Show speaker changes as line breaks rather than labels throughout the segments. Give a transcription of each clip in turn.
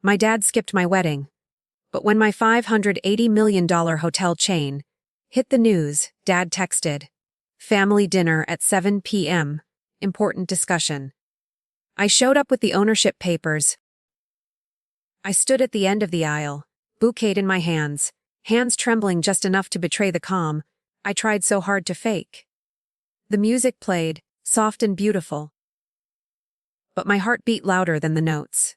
My dad skipped my wedding. But when my $580 million hotel chain hit the news, Dad texted, "Family dinner at 7 p.m. Important discussion." I showed up with the ownership papers. I stood at the end of the aisle, bouquet in my hands trembling just enough to betray the calm I tried so hard to fake. The music played, soft and beautiful. But my heart beat louder than the notes.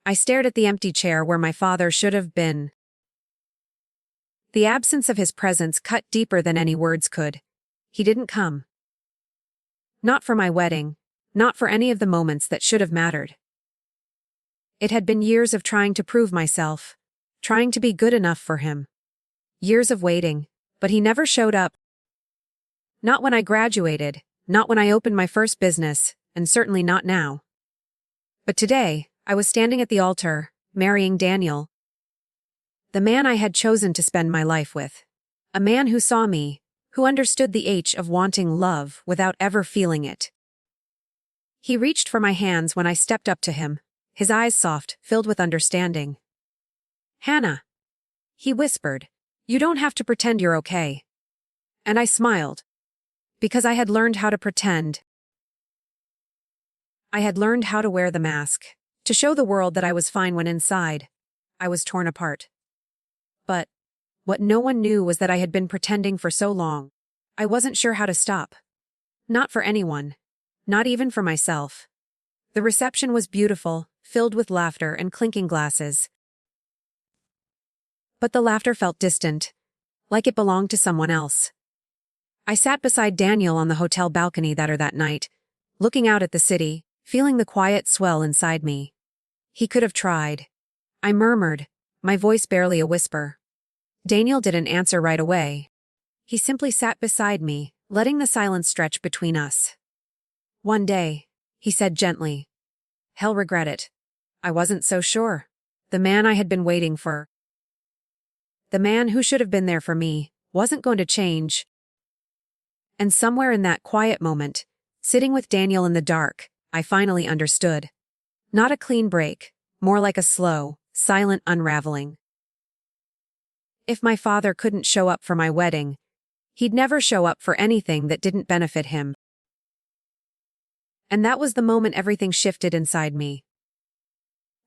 I stared at the empty chair where my father should have been. The absence of his presence cut deeper than any words could. He didn't come. Not for my wedding, not for any of the moments that should have mattered. It had been years of trying to prove myself, trying to be good enough for him. Years of waiting, but he never showed up. Not when I graduated, not when I opened my first business, and certainly not now. But today, I was standing at the altar, marrying Daniel. The man I had chosen to spend my life with. A man who saw me, who understood the ache of wanting love without ever feeling it. He reached for my hands when I stepped up to him, his eyes soft, filled with understanding. "Hannah," he whispered, "you don't have to pretend you're okay." And I smiled. Because I had learned how to pretend. I had learned how to wear the mask, to show the world that I was fine when inside, I was torn apart. But what no one knew was that I had been pretending for so long. I wasn't sure how to stop. Not for anyone. Not even for myself. The reception was beautiful, filled with laughter and clinking glasses. But the laughter felt distant, like it belonged to someone else. I sat beside Daniel on the hotel balcony that night, looking out at the city, feeling the quiet swell inside me. He could have tried. I murmured, my voice barely a whisper. Daniel didn't answer right away. He simply sat beside me, letting the silence stretch between us. "One day," he said gently. "He'll regret it." I wasn't so sure. The man I had been waiting for, the man who should have been there for me, wasn't going to change. And somewhere in that quiet moment, sitting with Daniel in the dark, I finally understood. Not a clean break, more like a slow, silent unraveling. If my father couldn't show up for my wedding, he'd never show up for anything that didn't benefit him. And that was the moment everything shifted inside me.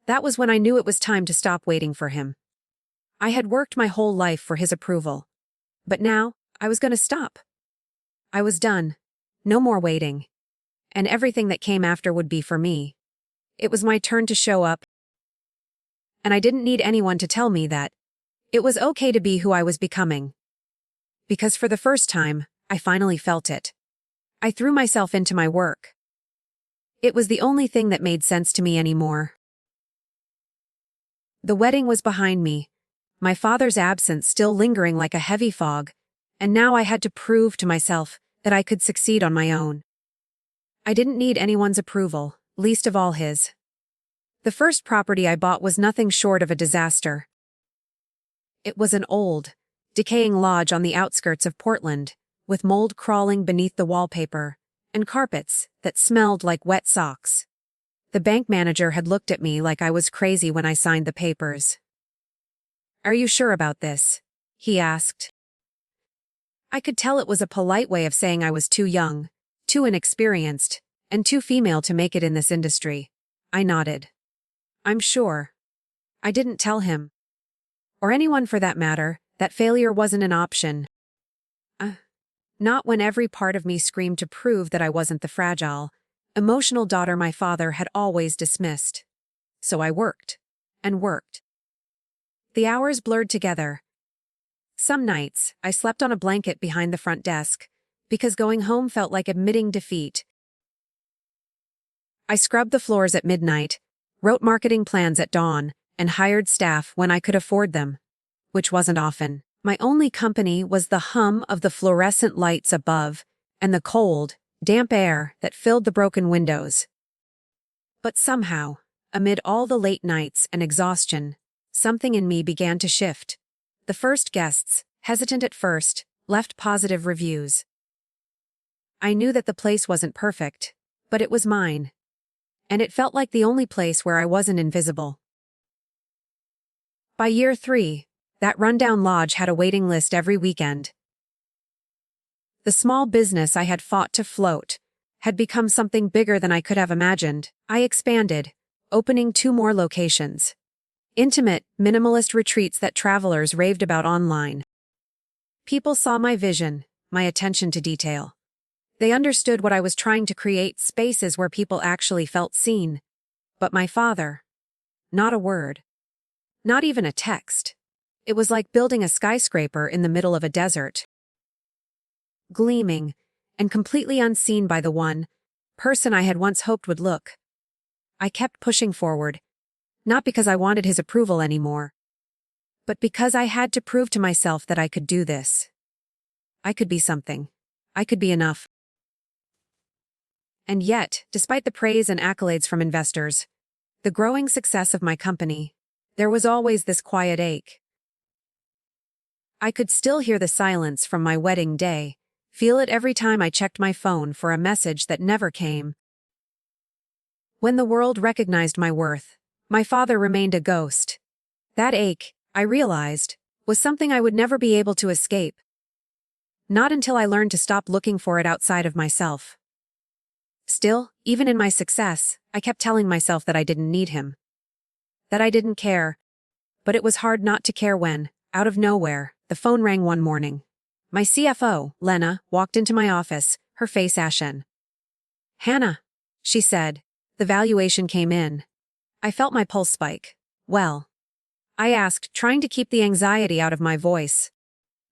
That was when I knew it was time to stop waiting for him. I had worked my whole life for his approval. But now, I was going to stop. I was done. No more waiting. And everything that came after would be for me. It was my turn to show up. And I didn't need anyone to tell me that it was okay to be who I was becoming. Because for the first time, I finally felt it. I threw myself into my work. It was the only thing that made sense to me anymore. The wedding was behind me, my father's absence still lingering like a heavy fog, and now I had to prove to myself that I could succeed on my own. I didn't need anyone's approval, least of all his. The first property I bought was nothing short of a disaster. It was an old, decaying lodge on the outskirts of Portland, with mold crawling beneath the wallpaper, and carpets that smelled like wet socks. The bank manager had looked at me like I was crazy when I signed the papers. "Are you sure about this?" he asked. I could tell it was a polite way of saying I was too young, too inexperienced, and too female to make it in this industry. I nodded. "I'm sure." I didn't tell him, or anyone for that matter, that failure wasn't an option. Not when every part of me screamed to prove that I wasn't the fragile, emotional daughter my father had always dismissed. So I worked, and worked. The hours blurred together. Some nights, I slept on a blanket behind the front desk, because going home felt like admitting defeat. I scrubbed the floors at midnight, wrote marketing plans at dawn, and hired staff when I could afford them, which wasn't often. My only company was the hum of the fluorescent lights above and the cold, damp air that filled the broken windows. But somehow, amid all the late nights and exhaustion, something in me began to shift. The first guests, hesitant at first, left positive reviews. I knew that the place wasn't perfect, but it was mine. And it felt like the only place where I wasn't invisible. By year 3, that rundown lodge had a waiting list every weekend. The small business I had fought to float had become something bigger than I could have imagined. I expanded, opening 2 more locations. Intimate, minimalist retreats that travelers raved about online. People saw my vision, my attention to detail. They understood what I was trying to create, spaces where people actually felt seen. But my father, not a word. Not even a text. It was like building a skyscraper in the middle of a desert. Gleaming, and completely unseen by the one person I had once hoped would look. I kept pushing forward, not because I wanted his approval anymore, but because I had to prove to myself that I could do this. I could be something. I could be enough. And yet, despite the praise and accolades from investors, the growing success of my company, there was always this quiet ache. I could still hear the silence from my wedding day, feel it every time I checked my phone for a message that never came. When the world recognized my worth, my father remained a ghost. That ache, I realized, was something I would never be able to escape. Not until I learned to stop looking for it outside of myself. Still, even in my success, I kept telling myself that I didn't need him. That I didn't care. But it was hard not to care when, out of nowhere, the phone rang one morning. My CFO, Lena, walked into my office, her face ashen. "Hannah," she said. The valuation came in. I felt my pulse spike. "Well?" I asked, trying to keep the anxiety out of my voice.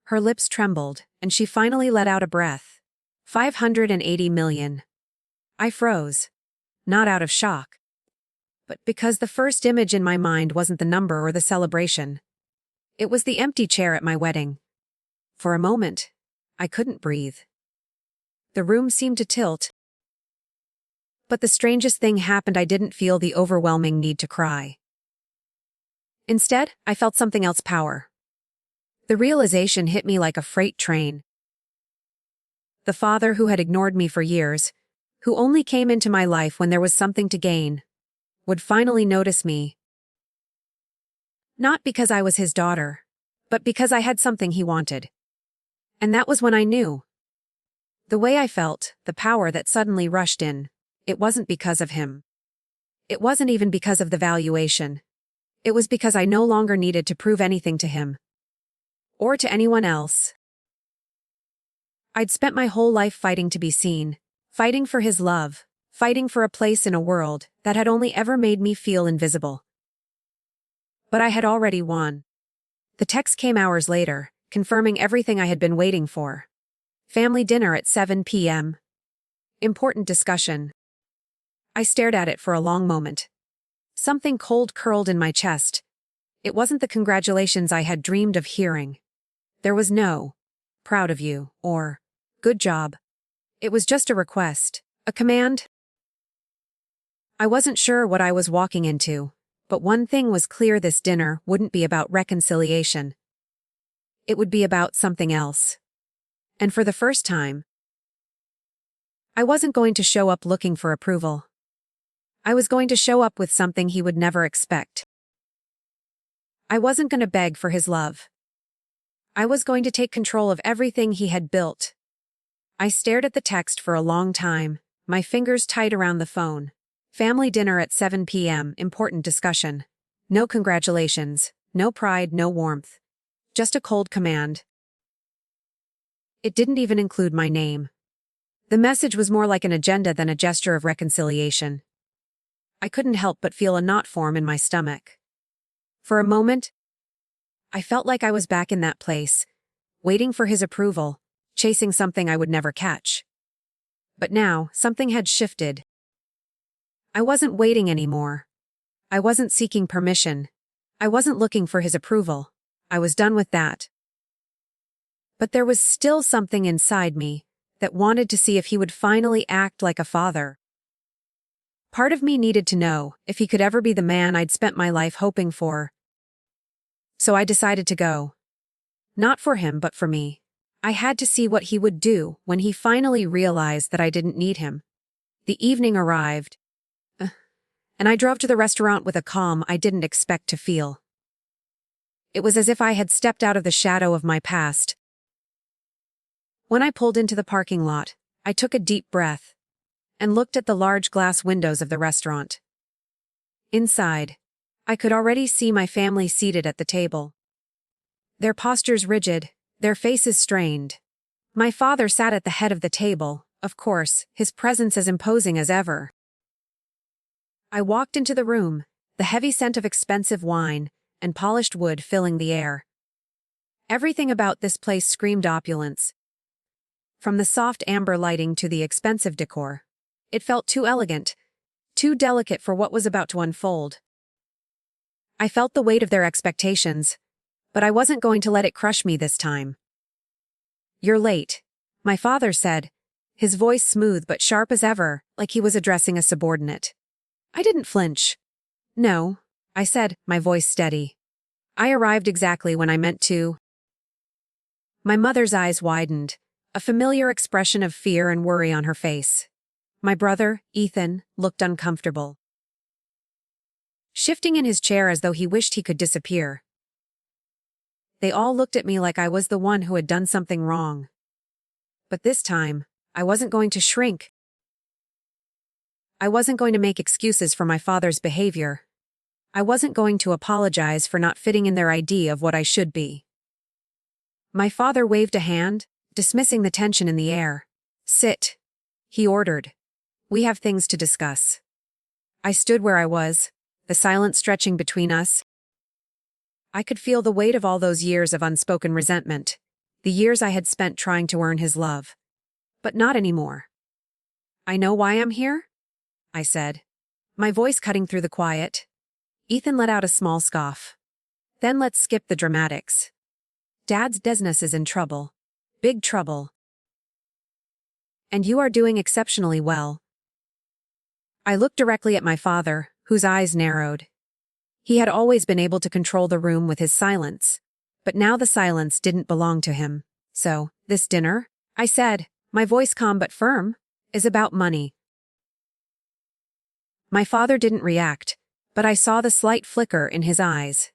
Her lips trembled, and she finally let out a breath. 580 million. I froze. Not out of shock, but because the first image in my mind wasn't the number or the celebration. It was the empty chair at my wedding. For a moment, I couldn't breathe. The room seemed to tilt. But the strangest thing happened. I didn't feel the overwhelming need to cry. Instead, I felt something else: power. The realization hit me like a freight train. The father who had ignored me for years, who only came into my life when there was something to gain, would finally notice me. Not because I was his daughter, but because I had something he wanted. And that was when I knew. The way I felt, the power that suddenly rushed in, it wasn't because of him. It wasn't even because of the valuation. It was because I no longer needed to prove anything to him. Or to anyone else. I'd spent my whole life fighting to be seen, fighting for his love, fighting for a place in a world that had only ever made me feel invisible. But I had already won. The text came hours later, confirming everything I had been waiting for. Family dinner at 7 p.m. Important discussion. I stared at it for a long moment. Something cold curled in my chest. It wasn't the congratulations I had dreamed of hearing. There was no "proud of you" or "good job." It was just a request, a command. I wasn't sure what I was walking into, but one thing was clear: this dinner wouldn't be about reconciliation. It would be about something else. And for the first time, I wasn't going to show up looking for approval. I was going to show up with something he would never expect. I wasn't going to beg for his love. I was going to take control of everything he had built. I stared at the text for a long time, my fingers tight around the phone. Family dinner at 7 p.m. Important discussion. No congratulations, no pride, no warmth. Just a cold command. It didn't even include my name. The message was more like an agenda than a gesture of reconciliation. I couldn't help but feel a knot form in my stomach. For a moment, I felt like I was back in that place, waiting for his approval, chasing something I would never catch. But now, something had shifted. I wasn't waiting anymore. I wasn't seeking permission. I wasn't looking for his approval. I was done with that. But there was still something inside me that wanted to see if he would finally act like a father. Part of me needed to know if he could ever be the man I'd spent my life hoping for. So I decided to go. Not for him, but for me. I had to see what he would do when he finally realized that I didn't need him. The evening arrived, and I drove to the restaurant with a calm I didn't expect to feel. It was as if I had stepped out of the shadow of my past. When I pulled into the parking lot, I took a deep breath and looked at the large glass windows of the restaurant. Inside, I could already see my family seated at the table. Their postures rigid, their faces strained. My father sat at the head of the table, of course, his presence as imposing as ever. I walked into the room, the heavy scent of expensive wine and polished wood filling the air. Everything about this place screamed opulence. From the soft amber lighting to the expensive decor. It felt too elegant, too delicate for what was about to unfold. I felt the weight of their expectations, but I wasn't going to let it crush me this time. "You're late," my father said, his voice smooth but sharp as ever, like he was addressing a subordinate. I didn't flinch. "No," I said, my voice steady. "I arrived exactly when I meant to." My mother's eyes widened, a familiar expression of fear and worry on her face. My brother, Ethan, looked uncomfortable, shifting in his chair as though he wished he could disappear. They all looked at me like I was the one who had done something wrong. But this time, I wasn't going to shrink. I wasn't going to make excuses for my father's behavior. I wasn't going to apologize for not fitting in their idea of what I should be. My father waved a hand, dismissing the tension in the air. "Sit," he ordered. "We have things to discuss." I stood where I was, the silence stretching between us. I could feel the weight of all those years of unspoken resentment, the years I had spent trying to earn his love. But not anymore. "I know why I'm here," I said, my voice cutting through the quiet. Ethan let out a small scoff. "Then let's skip the dramatics. Dad's business is in trouble. Big trouble. And you are doing exceptionally well." I looked directly at my father, whose eyes narrowed. He had always been able to control the room with his silence, but now the silence didn't belong to him. "So, this dinner," I said, my voice calm but firm, "is about money." My father didn't react, but I saw the slight flicker in his eyes.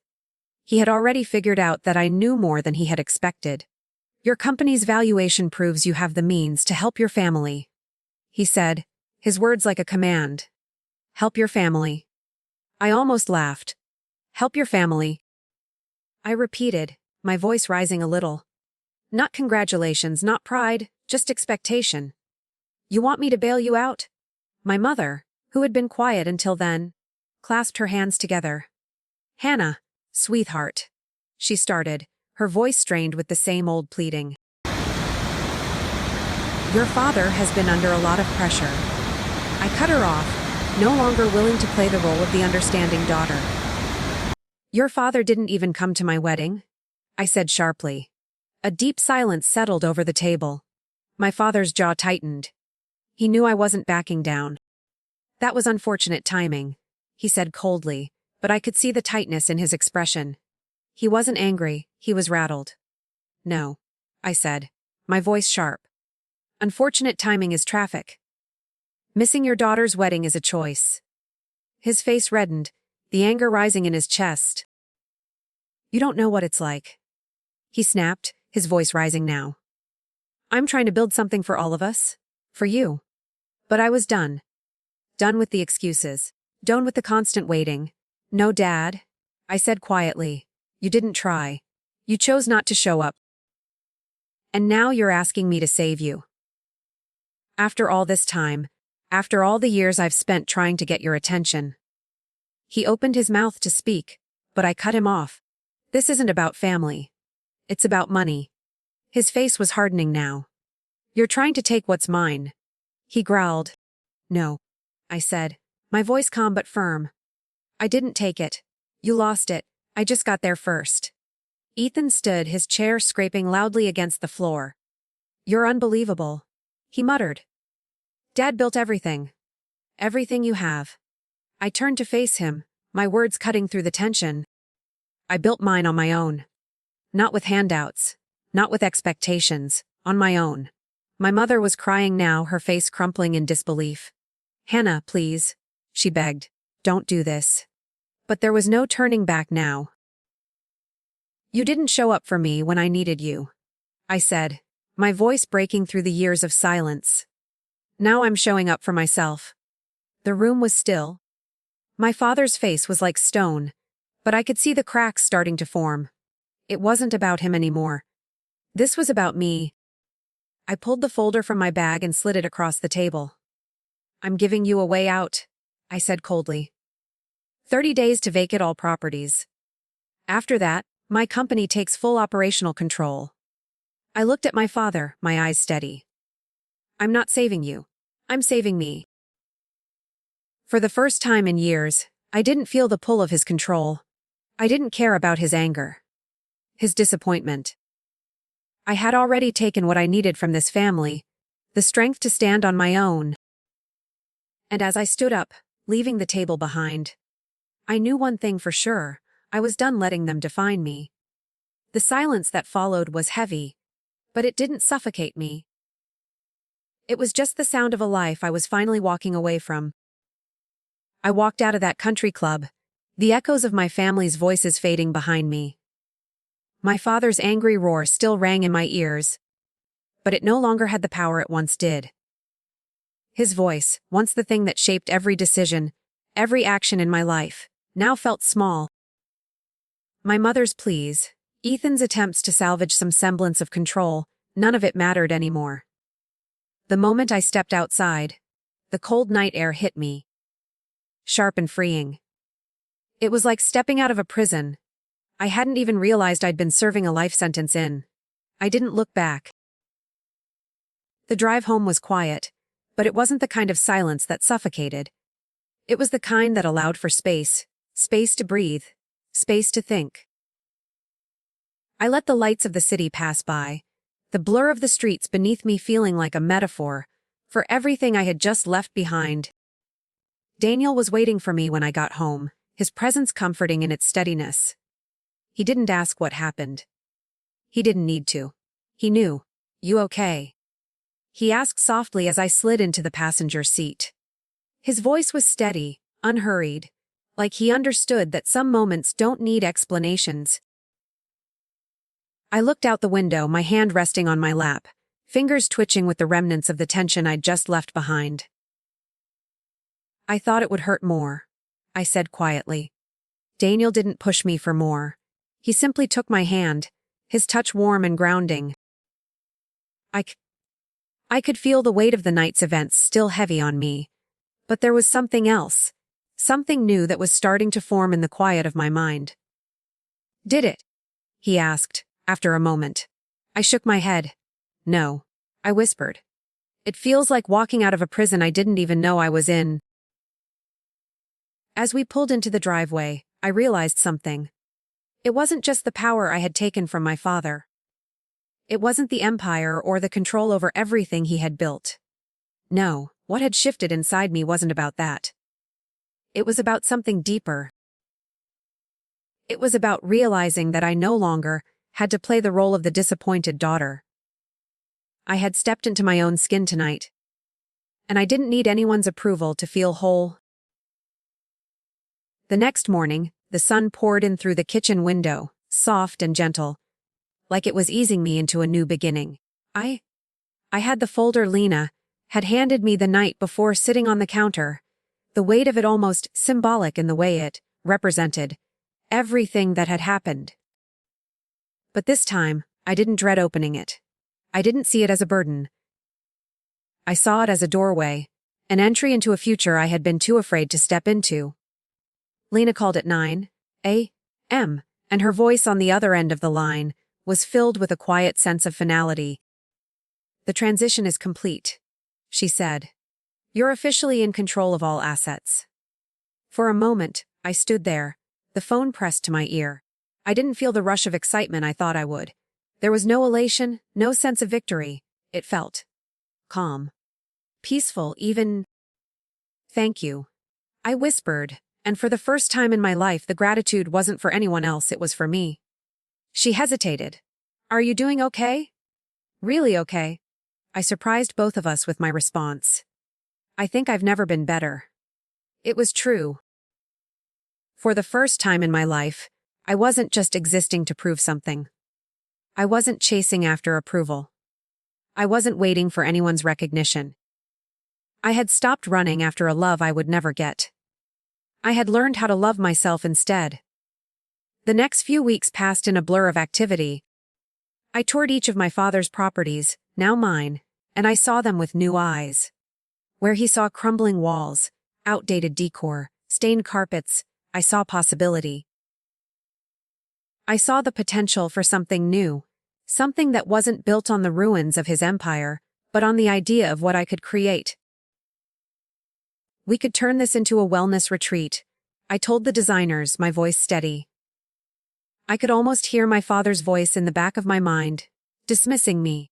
He had already figured out that I knew more than he had expected. "Your company's valuation proves you have the means to help your family," he said, his words like a command. "Help your family." I almost laughed. "Help your family." I repeated, my voice rising a little. "Not congratulations, not pride, just expectation. You want me to bail you out?" My mother, who had been quiet until then, clasped her hands together. "Hannah, sweetheart," she started, her voice strained with the same old pleading. "Your father has been under a lot of pressure." I cut her off, no longer willing to play the role of the understanding daughter. "Your father didn't even come to my wedding," I said sharply. A deep silence settled over the table. My father's jaw tightened. He knew I wasn't backing down. "That was unfortunate timing," he said coldly, but I could see the tightness in his expression. He wasn't angry, he was rattled. "No," I said, my voice sharp. "Unfortunate timing is traffic. Missing your daughter's wedding is a choice." His face reddened, the anger rising in his chest. "You don't know what it's like," he snapped, his voice rising now. "I'm trying to build something for all of us. For you." But I was done. Done with the excuses. Done with the constant waiting. "No, Dad," I said quietly. "You didn't try. You chose not to show up. And now you're asking me to save you. After all this time, after all the years I've spent trying to get your attention." He opened his mouth to speak, but I cut him off. "This isn't about family. It's about money." His face was hardening now. "You're trying to take what's mine," he growled. "No," I said, my voice calm but firm. "I didn't take it. You lost it. I just got there first." Ethan stood, his chair scraping loudly against the floor. "You're unbelievable," he muttered. "Dad built everything. Everything you have." I turned to face him, my words cutting through the tension. "I built mine on my own. Not with handouts. Not with expectations. On my own." My mother was crying now, her face crumpling in disbelief. "Hannah, please," she begged. "Don't do this." But there was no turning back now. You didn't show up for me when I needed you, I said, my voice breaking through the years of silence. Now I'm showing up for myself. The room was still. My father's face was like stone, but I could see the cracks starting to form. It wasn't about him anymore. This was about me. I pulled the folder from my bag and slid it across the table. I'm giving you a way out, I said coldly. 30 days to vacate all properties. After that, my company takes full operational control. I looked at my father, my eyes steady. I'm not saving you. I'm saving me. For the first time in years, I didn't feel the pull of his control. I didn't care about his anger. His disappointment. I had already taken what I needed from this family, the strength to stand on my own. And as I stood up, leaving the table behind, I knew one thing for sure: I was done letting them define me. The silence that followed was heavy, but it didn't suffocate me. It was just the sound of a life I was finally walking away from. I walked out of that country club, the echoes of my family's voices fading behind me. My father's angry roar still rang in my ears, but it no longer had the power it once did. His voice, once the thing that shaped every decision, every action in my life, now felt small. My mother's pleas, Ethan's attempts to salvage some semblance of control, none of it mattered anymore. The moment I stepped outside, the cold night air hit me. Sharp and freeing. It was like stepping out of a prison. I hadn't even realized I'd been serving a life sentence in. I didn't look back. The drive home was quiet, but it wasn't the kind of silence that suffocated. It was the kind that allowed for space to breathe, space to think. I let the lights of the city pass by, the blur of the streets beneath me feeling like a metaphor for everything I had just left behind. Daniel was waiting for me when I got home, his presence comforting in its steadiness. He didn't ask what happened. He didn't need to. He knew. You okay? He asked softly as I slid into the passenger seat. His voice was steady, unhurried, like he understood that some moments don't need explanations. I looked out the window, my hand resting on my lap, fingers twitching with the remnants of the tension I'd just left behind. I thought it would hurt more, I said quietly. Daniel didn't push me for more. He simply took my hand, his touch warm and grounding. I could feel the weight of the night's events still heavy on me, but there was something else, something new that was starting to form in the quiet of my mind. Did it? He asked, after a moment. I shook my head. No, I whispered. It feels like walking out of a prison I didn't even know I was in. As we pulled into the driveway, I realized something. It wasn't just the power I had taken from my father. It wasn't the empire or the control over everything he had built. No, what had shifted inside me wasn't about that. It was about something deeper. It was about realizing that I no longer had to play the role of the disappointed daughter. I had stepped into my own skin tonight, and I didn't need anyone's approval to feel whole. The next morning, the sun poured in through the kitchen window, soft and gentle, like it was easing me into a new beginning. I had the folder Lena had handed me the night before sitting on the counter, the weight of it almost symbolic in the way it represented everything that had happened. But this time, I didn't dread opening it. I didn't see it as a burden. I saw it as a doorway, an entry into a future I had been too afraid to step into. Lena called at 9 a.m., and her voice on the other end of the line was filled with a quiet sense of finality. The transition is complete, she said. You're officially in control of all assets. For a moment, I stood there, the phone pressed to my ear. I didn't feel the rush of excitement I thought I would. There was no elation, no sense of victory. It felt calm, peaceful, even. Thank you, I whispered, and for the first time in my life the gratitude wasn't for anyone else, it was for me. She hesitated. Are you doing okay? Really okay? I surprised both of us with my response. I think I've never been better. It was true. For the first time in my life, I wasn't just existing to prove something. I wasn't chasing after approval. I wasn't waiting for anyone's recognition. I had stopped running after a love I would never get. I had learned how to love myself instead. The next few weeks passed in a blur of activity. I toured each of my father's properties, now mine, and I saw them with new eyes. Where he saw crumbling walls, outdated decor, stained carpets, I saw possibility. I saw the potential for something new, something that wasn't built on the ruins of his empire, but on the idea of what I could create. We could turn this into a wellness retreat, I told the designers, my voice steady. I could almost hear my father's voice in the back of my mind, dismissing me.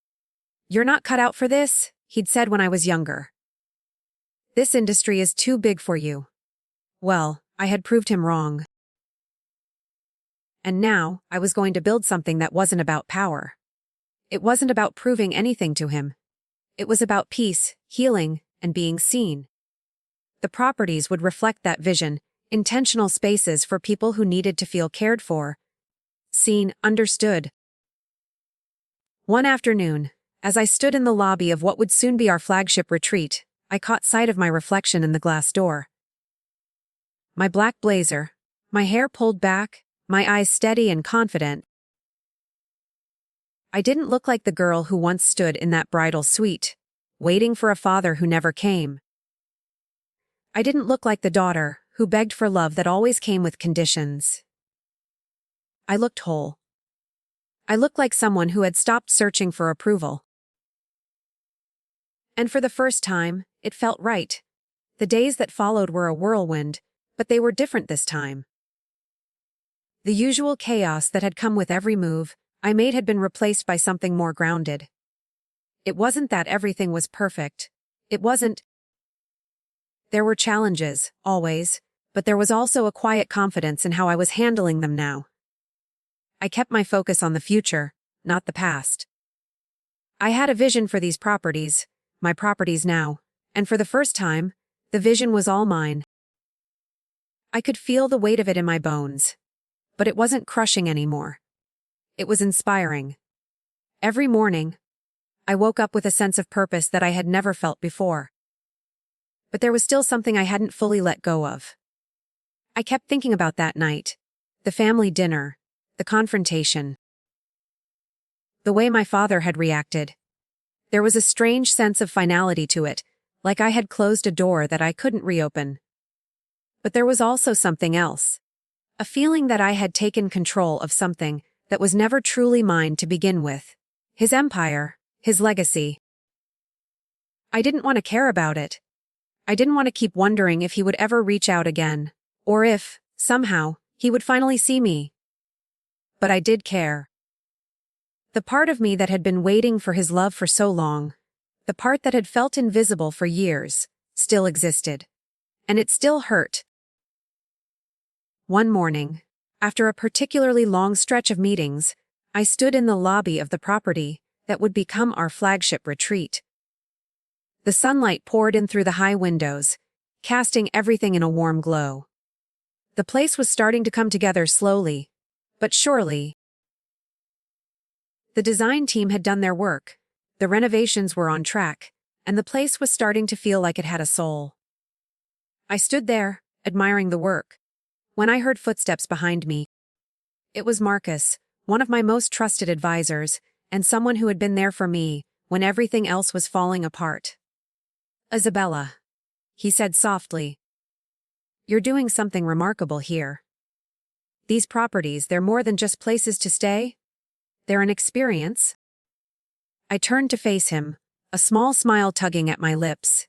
"You're not cut out for this," he'd said when I was younger. "This industry is too big for you." Well, I had proved him wrong. And now, I was going to build something that wasn't about power. It wasn't about proving anything to him. It was about peace, healing, and being seen. The properties would reflect that vision, intentional spaces for people who needed to feel cared for, seen, understood. One afternoon, as I stood in the lobby of what would soon be our flagship retreat, I caught sight of my reflection in the glass door. My black blazer, my hair pulled back, my eyes steady and confident. I didn't look like the girl who once stood in that bridal suite, waiting for a father who never came. I didn't look like the daughter who begged for love that always came with conditions. I looked whole. I looked like someone who had stopped searching for approval. And for the first time, it felt right. The days that followed were a whirlwind, but they were different this time. The usual chaos that had come with every move I made had been replaced by something more grounded. It wasn't that everything was perfect. It wasn't. There were challenges, always, but there was also a quiet confidence in how I was handling them now. I kept my focus on the future, not the past. I had a vision for these properties, my properties now, and for the first time, the vision was all mine. I could feel the weight of it in my bones. But it wasn't crushing anymore. It was inspiring. Every morning, I woke up with a sense of purpose that I had never felt before. But there was still something I hadn't fully let go of. I kept thinking about that night, the family dinner, the confrontation, the way my father had reacted. There was a strange sense of finality to it, like I had closed a door that I couldn't reopen. But there was also something else. A feeling that I had taken control of something that was never truly mine to begin with. His empire, his legacy. I didn't want to care about it. I didn't want to keep wondering if he would ever reach out again, or if, somehow, he would finally see me. But I did care. The part of me that had been waiting for his love for so long, the part that had felt invisible for years, still existed. And it still hurt. One morning, after a particularly long stretch of meetings, I stood in the lobby of the property that would become our flagship retreat. The sunlight poured in through the high windows, casting everything in a warm glow. The place was starting to come together slowly, but surely. The design team had done their work, the renovations were on track, and the place was starting to feel like it had a soul. I stood there, admiring the work, when I heard footsteps behind me. It was Marcus, one of my most trusted advisors, and someone who had been there for me when everything else was falling apart. "Isabella," he said softly. "You're doing something remarkable here. These properties, they're more than just places to stay. They're an experience." I turned to face him, a small smile tugging at my lips.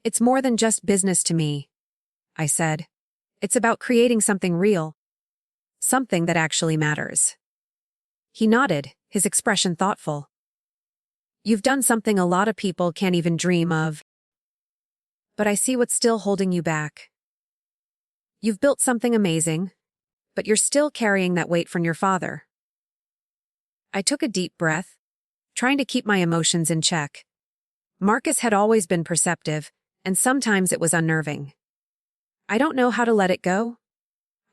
"It's more than just business to me," I said. "It's about creating something real. Something that actually matters." He nodded, his expression thoughtful. "You've done something a lot of people can't even dream of. But I see what's still holding you back. You've built something amazing, but you're still carrying that weight from your father." I took a deep breath, trying to keep my emotions in check. Marcus had always been perceptive, and sometimes it was unnerving. "I don't know how to let it go,"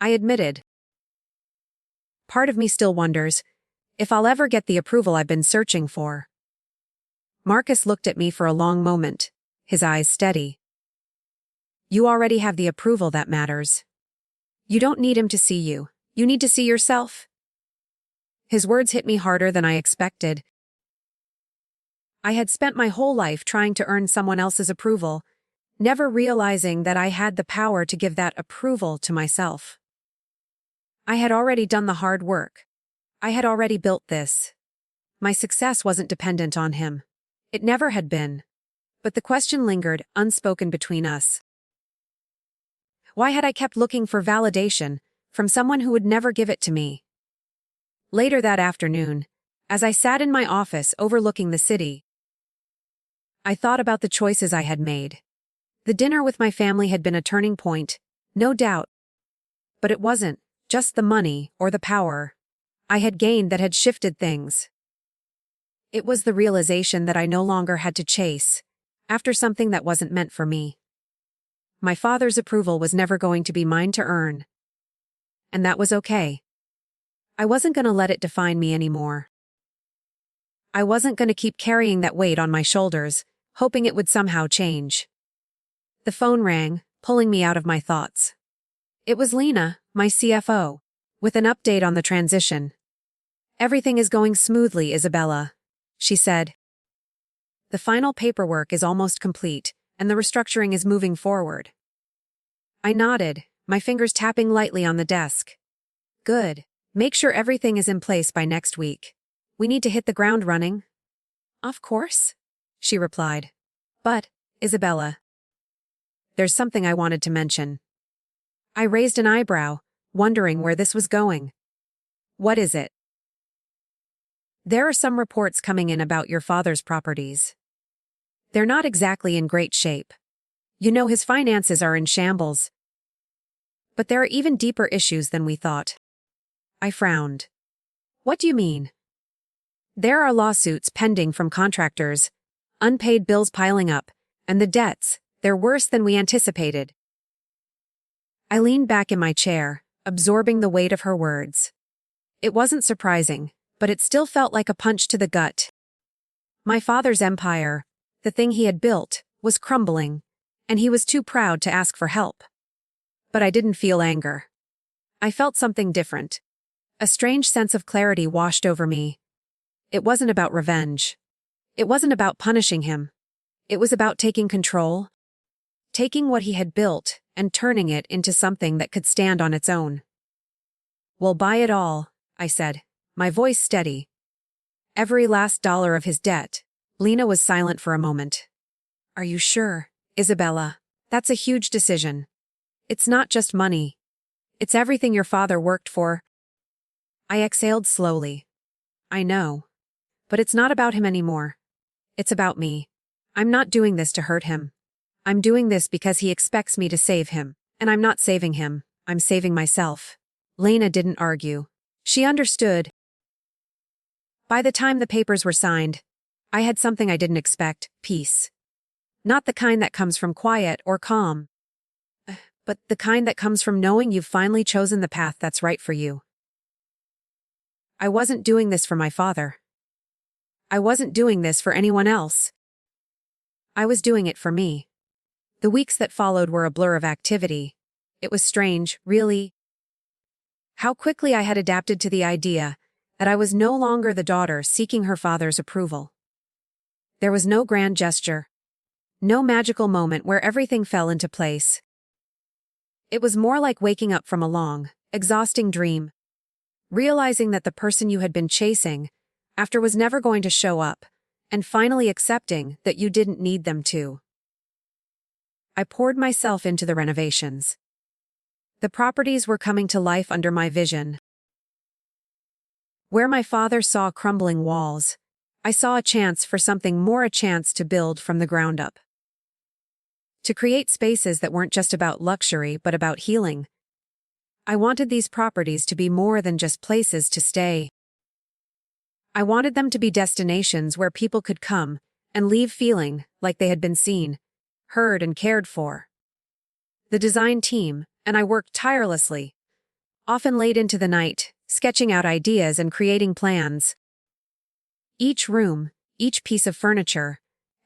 I admitted. part of me still wonders if I'll ever get the approval I've been searching for. Marcus looked at me for a long moment, his eyes steady. You already have the approval that matters. You don't need him to see you. You need to see yourself. His words hit me harder than I expected. I had spent my whole life trying to earn someone else's approval, never realizing that I had the power to give that approval to myself. I had already done the hard work. I had already built this. My success wasn't dependent on him. It never had been. But the question lingered, unspoken between us. Why had I kept looking for validation from someone who would never give it to me? Later that afternoon, as I sat in my office overlooking the city, I thought about the choices I had made. The dinner with my family had been a turning point, no doubt. But it wasn't just the money or the power I had gained that had shifted things. It was the realization that I no longer had to chase after something that wasn't meant for me. My father's approval was never going to be mine to earn. And that was okay. I wasn't going to let it define me anymore. I wasn't going to keep carrying that weight on my shoulders, hoping it would somehow change. The phone rang, pulling me out of my thoughts. It was Lena, my CFO, with an update on the transition. Everything is going smoothly, Isabella, she said. The final paperwork is almost complete, and the restructuring is moving forward. I nodded, my fingers tapping lightly on the desk. Good. Make sure everything is in place by next week. We need to hit the ground running. Of course, she replied. But, Isabella, there's something I wanted to mention. I raised an eyebrow, wondering where this was going. What is it? There are some reports coming in about your father's properties. They're not exactly in great shape. You know, his finances are in shambles. But there are even deeper issues than we thought. I frowned. What do you mean? There are lawsuits pending from contractors, unpaid bills piling up, and the debts, they're worse than we anticipated. I leaned back in my chair, absorbing the weight of her words. It wasn't surprising, but it still felt like a punch to the gut. My father's empire, the thing he had built, was crumbling, and he was too proud to ask for help. But I didn't feel anger. I felt something different. A strange sense of clarity washed over me. It wasn't about revenge. It wasn't about punishing him. It was about taking control. Taking what he had built and turning it into something that could stand on its own. We'll buy it all, I said, my voice steady. Every last dollar of his debt. Lena was silent for a moment. Are you sure, Isabella? That's a huge decision. It's not just money. It's everything your father worked for. I exhaled slowly. I know. But it's not about him anymore. It's about me. I'm not doing this to hurt him. I'm doing this because he expects me to save him. And I'm not saving him. I'm saving myself. Lena didn't argue. She understood. By the time the papers were signed, I had something I didn't expect, peace. Not the kind that comes from quiet or calm, but the kind that comes from knowing you've finally chosen the path that's right for you. I wasn't doing this for my father. I wasn't doing this for anyone else. I was doing it for me. The weeks that followed were a blur of activity. It was strange, really. How quickly I had adapted to the idea that I was no longer the daughter seeking her father's approval. There was no grand gesture. No magical moment where everything fell into place. It was more like waking up from a long, exhausting dream. Realizing that the person you had been chasing after was never going to show up, and finally accepting that you didn't need them to. I poured myself into the renovations. The properties were coming to life under my vision. Where my father saw crumbling walls, I saw a chance for something more, a chance to build from the ground up. To create spaces that weren't just about luxury but about healing. I wanted these properties to be more than just places to stay. I wanted them to be destinations where people could come and leave feeling like they had been seen, heard, and cared for. The design team and I worked tirelessly, often late into the night, sketching out ideas and creating plans. Each room, each piece of furniture,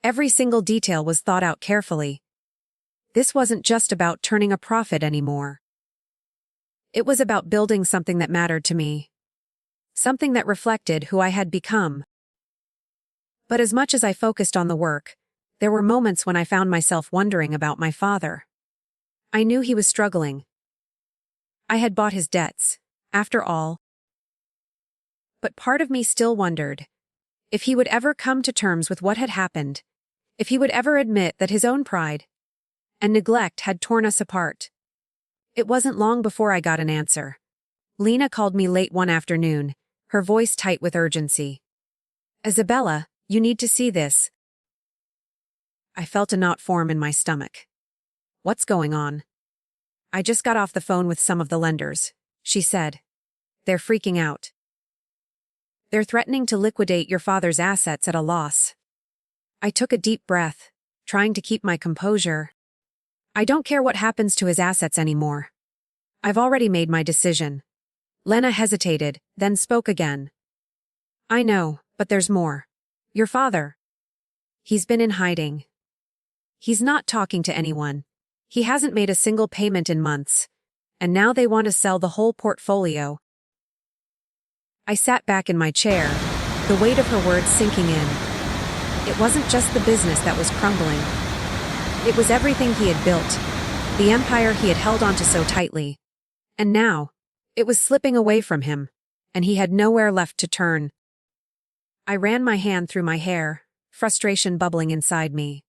every single detail was thought out carefully. This wasn't just about turning a profit anymore. It was about building something that mattered to me. Something that reflected who I had become. But as much as I focused on the work, there were moments when I found myself wondering about my father. I knew he was struggling. I had bought his debts, after all. But part of me still wondered if he would ever come to terms with what had happened, if he would ever admit that his own pride and neglect had torn us apart. It wasn't long before I got an answer. Lena called me late one afternoon, her voice tight with urgency. "Isabella, you need to see this." I felt a knot form in my stomach. "What's going on?" "I just got off the phone with some of the lenders," she said. "They're freaking out. They're threatening to liquidate your father's assets at a loss." I took a deep breath, trying to keep my composure. "I don't care what happens to his assets anymore. I've already made my decision." Lena hesitated, then spoke again. "I know, but there's more. Your father. He's been in hiding. He's not talking to anyone. He hasn't made a single payment in months. And now they want to sell the whole portfolio." I sat back in my chair, the weight of her words sinking in. It wasn't just the business that was crumbling. It was everything he had built, the empire he had held onto so tightly. And now, it was slipping away from him, and he had nowhere left to turn. I ran my hand through my hair, frustration bubbling inside me.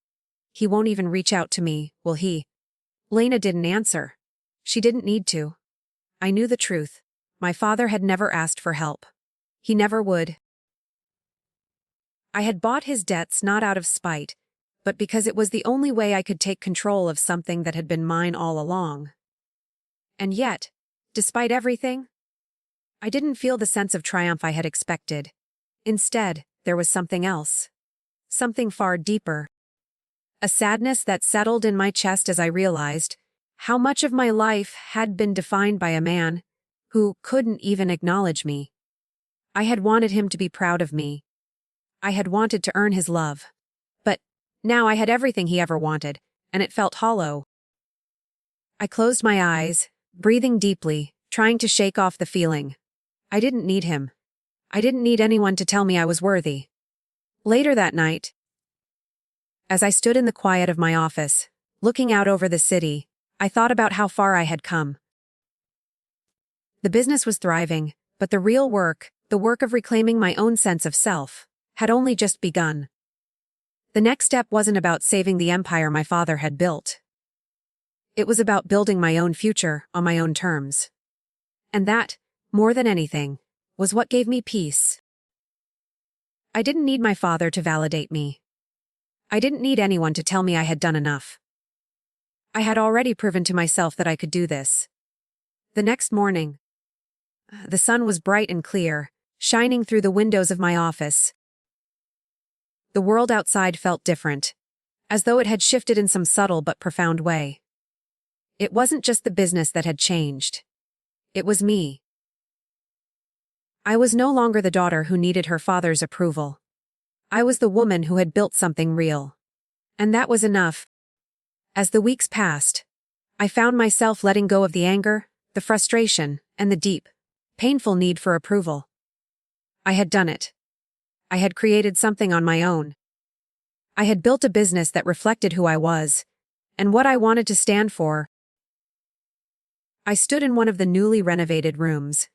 "He won't even reach out to me, will he?" Lena didn't answer. She didn't need to. I knew the truth. My father had never asked for help. He never would. I had bought his debts not out of spite, but because it was the only way I could take control of something that had been mine all along. And yet, despite everything, I didn't feel the sense of triumph I had expected. Instead, there was something else. Something far deeper. A sadness that settled in my chest as I realized how much of my life had been defined by a man who couldn't even acknowledge me. I had wanted him to be proud of me. I had wanted to earn his love. But now I had everything he ever wanted, and it felt hollow. I closed my eyes, breathing deeply, trying to shake off the feeling. I didn't need him. I didn't need anyone to tell me I was worthy. Later that night, as I stood in the quiet of my office, looking out over the city, I thought about how far I had come. The business was thriving, but the real work, the work of reclaiming my own sense of self, had only just begun. The next step wasn't about saving the empire my father had built. It was about building my own future on my own terms. And that, more than anything, was what gave me peace. I didn't need my father to validate me. I didn't need anyone to tell me I had done enough. I had already proven to myself that I could do this. The next morning, the sun was bright and clear, shining through the windows of my office. The world outside felt different, as though it had shifted in some subtle but profound way. It wasn't just the business that had changed. It was me. I was no longer the daughter who needed her father's approval. I was the woman who had built something real. And that was enough. As the weeks passed, I found myself letting go of the anger, the frustration, and the deep, painful need for approval. I had done it. I had created something on my own. I had built a business that reflected who I was, and what I wanted to stand for. I stood in one of the newly renovated rooms,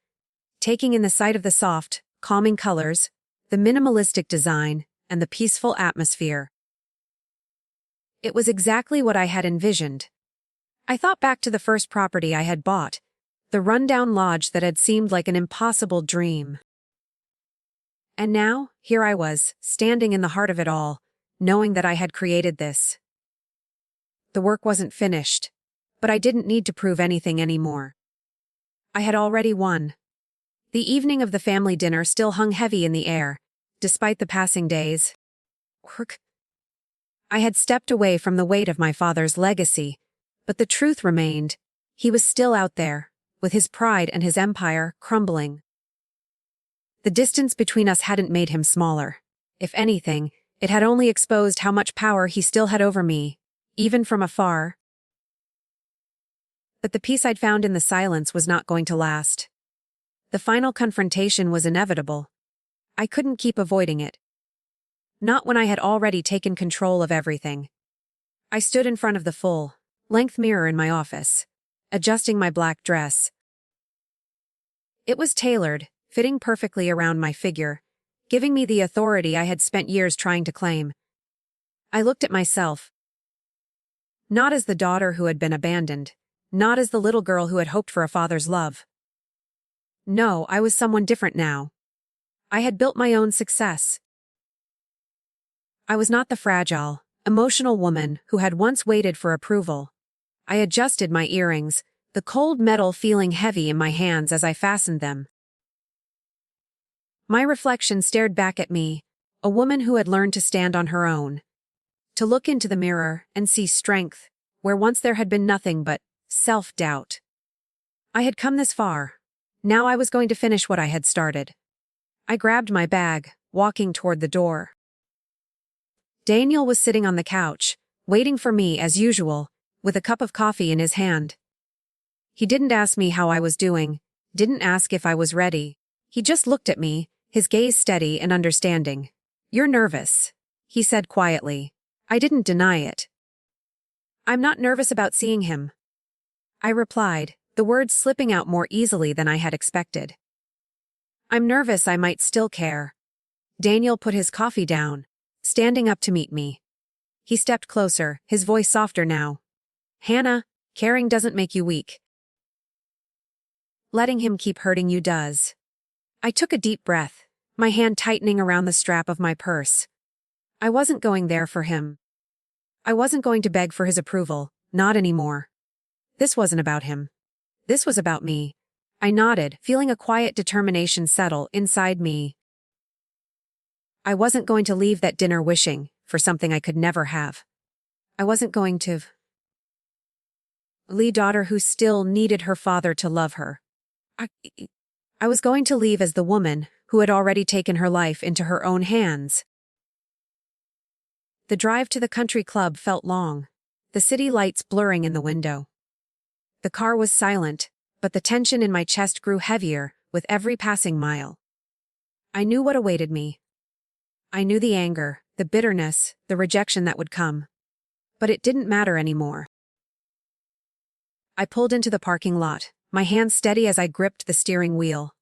taking in the sight of the soft, calming colors, the minimalistic design, and the peaceful atmosphere. It was exactly what I had envisioned. I thought back to the first property I had bought, the rundown lodge that had seemed like an impossible dream. And now, here I was, standing in the heart of it all, knowing that I had created this. The work wasn't finished, but I didn't need to prove anything anymore. I had already won. The evening of the family dinner still hung heavy in the air, despite the passing days. I had stepped away from the weight of my father's legacy, but the truth remained. He was still out there, with his pride and his empire crumbling. The distance between us hadn't made him smaller. If anything, it had only exposed how much power he still had over me, even from afar. But the peace I'd found in the silence was not going to last. The final confrontation was inevitable. I couldn't keep avoiding it. Not when I had already taken control of everything. I stood in front of the full-length mirror in my office, adjusting my black dress. It was tailored, fitting perfectly around my figure, giving me the authority I had spent years trying to claim. I looked at myself. Not as the daughter who had been abandoned, not as the little girl who had hoped for a father's love. No, I was someone different now. I had built my own success. I was not the fragile, emotional woman who had once waited for approval. I adjusted my earrings, the cold metal feeling heavy in my hands as I fastened them. My reflection stared back at me, a woman who had learned to stand on her own. To look into the mirror and see strength, where once there had been nothing but self-doubt. I had come this far. Now I was going to finish what I had started. I grabbed my bag, walking toward the door. Daniel was sitting on the couch, waiting for me as usual, with a cup of coffee in his hand. He didn't ask me how I was doing, didn't ask if I was ready. He just looked at me, his gaze steady and understanding. "You're nervous," he said quietly. I didn't deny it. "I'm not nervous about seeing him," I replied, the words slipping out more easily than I had expected. "I'm nervous I might still care." Daniel put his coffee down, standing up to meet me. He stepped closer, his voice softer now. "Hannah, caring doesn't make you weak. Letting him keep hurting you does." I took a deep breath, my hand tightening around the strap of my purse. I wasn't going there for him. I wasn't going to beg for his approval, not anymore. This wasn't about him. This was about me. I nodded, feeling a quiet determination settle inside me. I wasn't going to leave that dinner wishing for something I could never have. I wasn't going to leave a daughter who still needed her father to love her. I was going to leave as the woman who had already taken her life into her own hands. The drive to the country club felt long, the city lights blurring in the window. The car was silent, but the tension in my chest grew heavier with every passing mile. I knew what awaited me. I knew the anger, the bitterness, the rejection that would come. But it didn't matter anymore. I pulled into the parking lot, my hands steady as I gripped the steering wheel.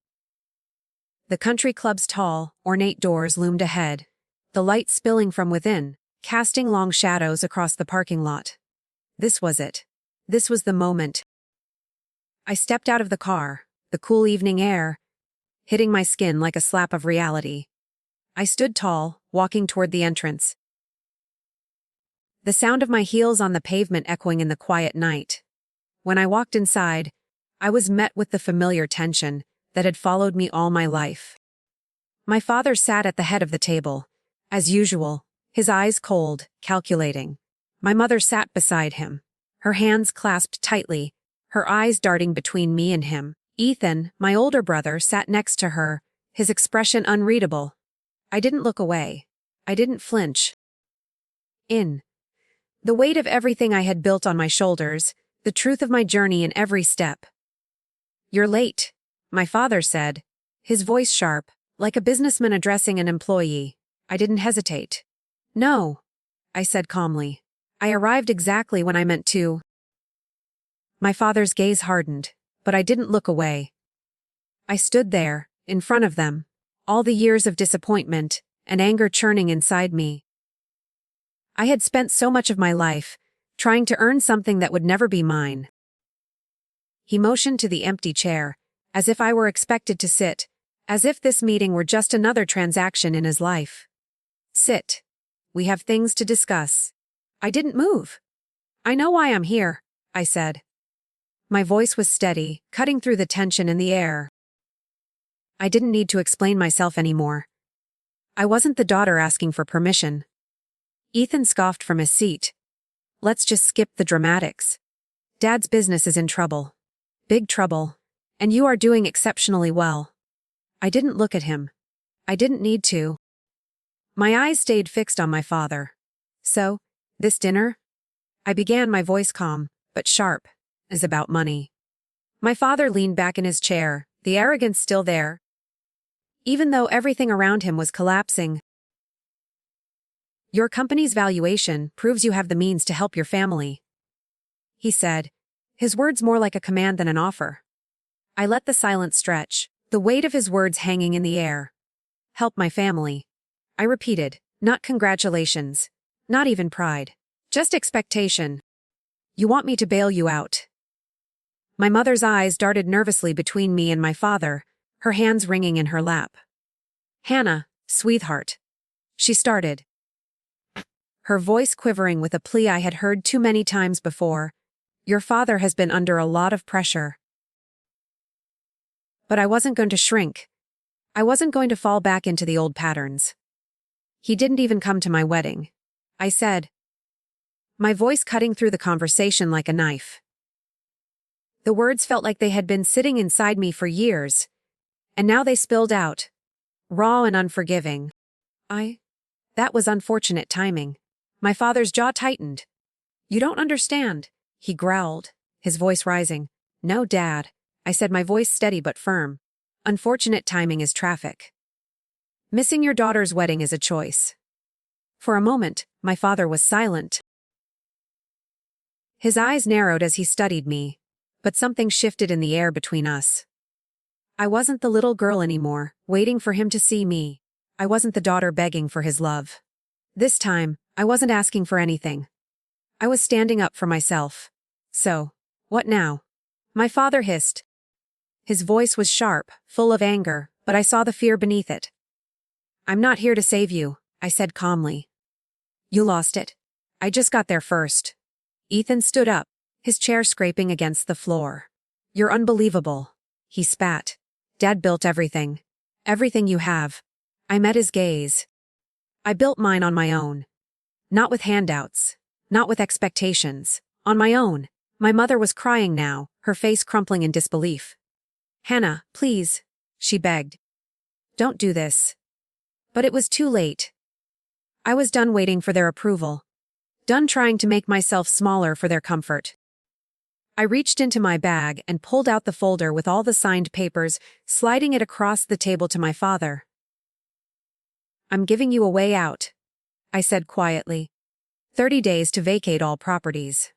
The country club's tall, ornate doors loomed ahead, the light spilling from within, casting long shadows across the parking lot. This was it. This was the moment. I stepped out of the car, the cool evening air hitting my skin like a slap of reality. I stood tall, walking toward the entrance. The sound of my heels on the pavement echoing in the quiet night. When I walked inside, I was met with the familiar tension that had followed me all my life. My father sat at the head of the table, as usual, his eyes cold, calculating. My mother sat beside him, her hands clasped tightly, her eyes darting between me and him. Ethan, my older brother, sat next to her, his expression unreadable. I didn't look away. I didn't flinch. The weight of everything I had built on my shoulders, the truth of my journey in every step. "You're late," my father said, his voice sharp, like a businessman addressing an employee. I didn't hesitate. "No," I said calmly. "I arrived exactly when I meant to." My father's gaze hardened, but I didn't look away. I stood there, in front of them, all the years of disappointment and anger churning inside me. I had spent so much of my life trying to earn something that would never be mine. He motioned to the empty chair, as if I were expected to sit, as if this meeting were just another transaction in his life. "Sit. We have things to discuss." I didn't move. "I know why I'm here," I said. My voice was steady, cutting through the tension in the air. I didn't need to explain myself anymore. I wasn't the daughter asking for permission. Ethan scoffed from his seat. "Let's just skip the dramatics. Dad's business is in trouble. Big trouble. And you are doing exceptionally well." I didn't look at him. I didn't need to. My eyes stayed fixed on my father. So, this dinner? I began, my voice calm, but sharp, is about money. My father leaned back in his chair, the arrogance still there, even though everything around him was collapsing. Your company's valuation proves you have the means to help your family, he said, his words more like a command than an offer. I let the silence stretch, the weight of his words hanging in the air. Help my family. I repeated, not congratulations, not even pride, just expectation. You want me to bail you out. My mother's eyes darted nervously between me and my father, her hands wringing in her lap. Hannah, sweetheart. She started, her voice quivering with a plea I had heard too many times before. Your father has been under a lot of pressure. But I wasn't going to shrink. I wasn't going to fall back into the old patterns. He didn't even come to my wedding, I said, my voice cutting through the conversation like a knife. The words felt like they had been sitting inside me for years, and now they spilled out, raw and unforgiving. That was unfortunate timing. My father's jaw tightened. You don't understand, he growled, his voice rising. No, Dad, I said, my voice steady but firm. Unfortunate timing is traffic. Missing your daughter's wedding is a choice. For a moment, my father was silent. His eyes narrowed as he studied me, but something shifted in the air between us. I wasn't the little girl anymore, waiting for him to see me. I wasn't the daughter begging for his love. This time, I wasn't asking for anything. I was standing up for myself. So, what now? My father hissed. His voice was sharp, full of anger, but I saw the fear beneath it. I'm not here to save you, I said calmly. You lost it. I just got there first. Ethan stood up, his chair scraping against the floor. You're unbelievable, he spat. Dad built everything. Everything you have. I met his gaze. I built mine on my own. Not with handouts. Not with expectations. On my own. My mother was crying now, her face crumpling in disbelief. Hannah, please, she begged. Don't do this. But it was too late. I was done waiting for their approval. Done trying to make myself smaller for their comfort. I reached into my bag and pulled out the folder with all the signed papers, sliding it across the table to my father. I'm giving you a way out, I said quietly. 30 days to vacate all properties.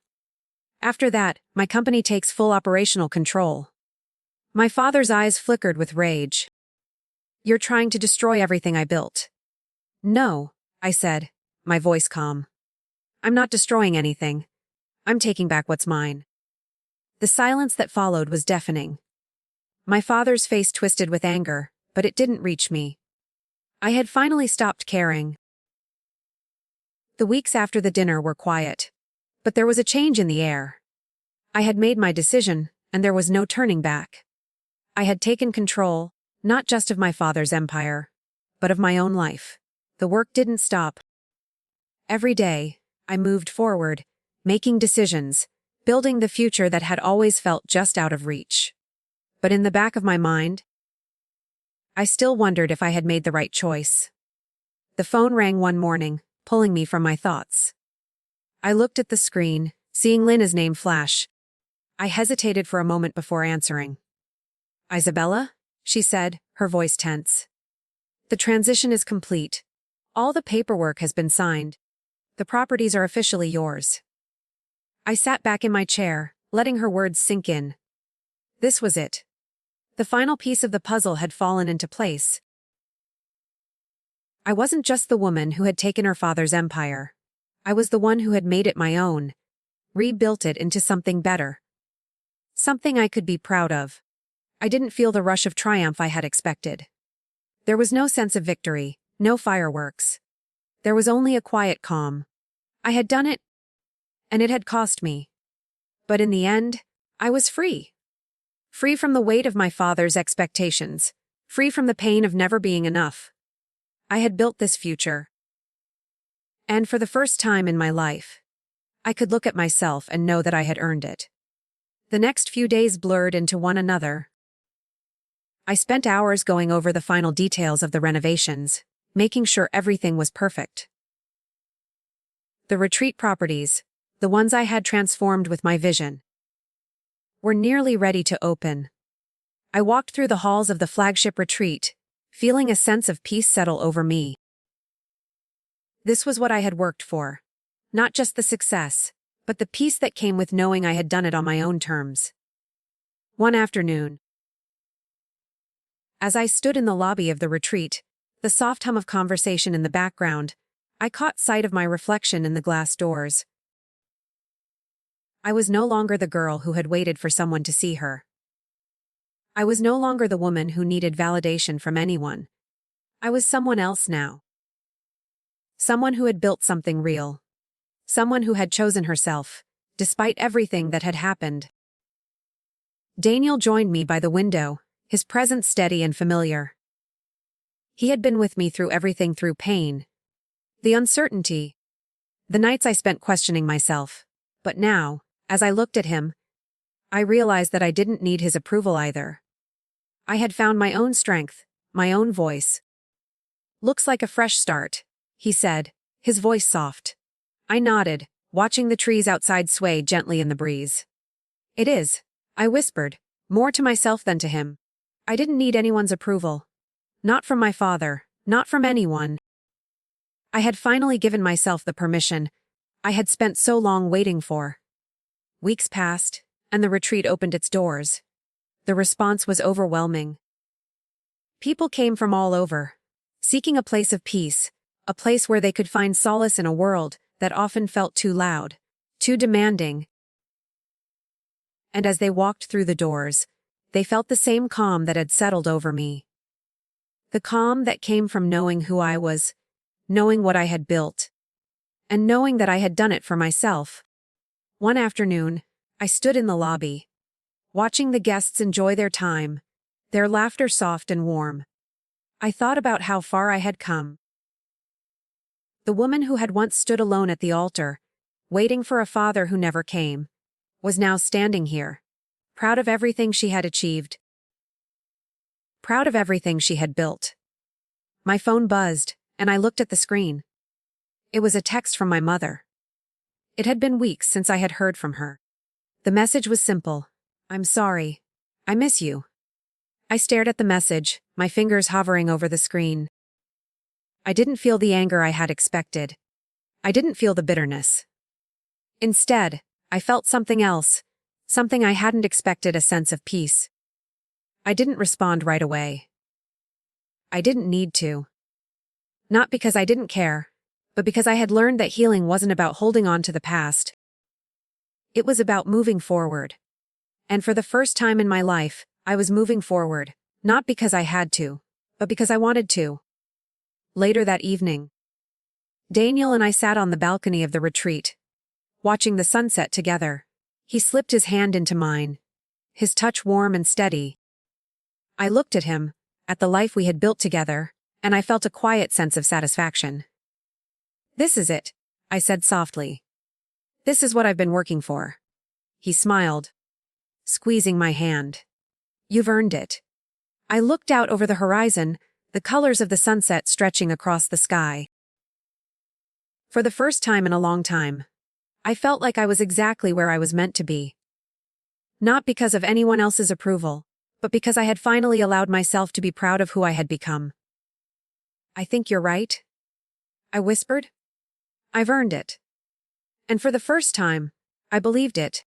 After that, my company takes full operational control. My father's eyes flickered with rage. You're trying to destroy everything I built. No, I said, my voice calm. I'm not destroying anything. I'm taking back what's mine. The silence that followed was deafening. My father's face twisted with anger, but it didn't reach me. I had finally stopped caring. The weeks after the dinner were quiet. But there was a change in the air. I had made my decision, and there was no turning back. I had taken control, not just of my father's empire, but of my own life. The work didn't stop. Every day, I moved forward, making decisions, building the future that had always felt just out of reach. But in the back of my mind, I still wondered if I had made the right choice. The phone rang one morning, pulling me from my thoughts. I looked at the screen, seeing Lena's name flash. I hesitated for a moment before answering. Isabella? She said, her voice tense. The transition is complete. All the paperwork has been signed. The properties are officially yours. I sat back in my chair, letting her words sink in. This was it. The final piece of the puzzle had fallen into place. I wasn't just the woman who had taken her father's empire. I was the one who had made it my own, rebuilt it into something better. Something I could be proud of. I didn't feel the rush of triumph I had expected. There was no sense of victory, no fireworks. There was only a quiet calm. I had done it, and it had cost me. But in the end, I was free. Free from the weight of my father's expectations, free from the pain of never being enough. I had built this future. And for the first time in my life, I could look at myself and know that I had earned it. The next few days blurred into one another. I spent hours going over the final details of the renovations, making sure everything was perfect. The retreat properties, the ones I had transformed with my vision, were nearly ready to open. I walked through the halls of the flagship retreat, feeling a sense of peace settle over me. This was what I had worked for. Not just the success, but the peace that came with knowing I had done it on my own terms. One afternoon, as I stood in the lobby of the retreat, the soft hum of conversation in the background, I caught sight of my reflection in the glass doors. I was no longer the girl who had waited for someone to see her. I was no longer the woman who needed validation from anyone. I was someone else now. Someone who had built something real. Someone who had chosen herself, despite everything that had happened. Daniel joined me by the window, his presence steady and familiar. He had been with me through everything, through pain, the uncertainty, the nights I spent questioning myself. But now, as I looked at him, I realized that I didn't need his approval either. I had found my own strength, my own voice. "Looks like a fresh start," he said, his voice soft. I nodded, watching the trees outside sway gently in the breeze. "It is," I whispered, more to myself than to him. I didn't need anyone's approval. Not from my father, not from anyone. I had finally given myself the permission I had spent so long waiting for. Weeks passed, and the retreat opened its doors. The response was overwhelming. People came from all over, seeking a place of peace, a place where they could find solace in a world that often felt too loud, too demanding. And as they walked through the doors, they felt the same calm that had settled over me. The calm that came from knowing who I was, knowing what I had built, and knowing that I had done it for myself. One afternoon, I stood in the lobby, watching the guests enjoy their time, their laughter soft and warm. I thought about how far I had come. The woman who had once stood alone at the altar, waiting for a father who never came, was now standing here, proud of everything she had achieved, proud of everything she had built. My phone buzzed, and I looked at the screen. It was a text from my mother. It had been weeks since I had heard from her. The message was simple. "I'm sorry. I miss you." I stared at the message, my fingers hovering over the screen. I didn't feel the anger I had expected. I didn't feel the bitterness. Instead, I felt something else, something I hadn't expected, a sense of peace. I didn't respond right away. I didn't need to. Not because I didn't care, but because I had learned that healing wasn't about holding on to the past. It was about moving forward. And for the first time in my life, I was moving forward, not because I had to, but because I wanted to. Later that evening, Daniel and I sat on the balcony of the retreat, watching the sunset together. He slipped his hand into mine, his touch warm and steady. I looked at him, at the life we had built together, and I felt a quiet sense of satisfaction. "This is it," I said softly. "This is what I've been working for." He smiled, squeezing my hand. "You've earned it." I looked out over the horizon, the colors of the sunset stretching across the sky. For the first time in a long time, I felt like I was exactly where I was meant to be. Not because of anyone else's approval, but because I had finally allowed myself to be proud of who I had become. "I think you're right," I whispered. "I've earned it." And for the first time, I believed it.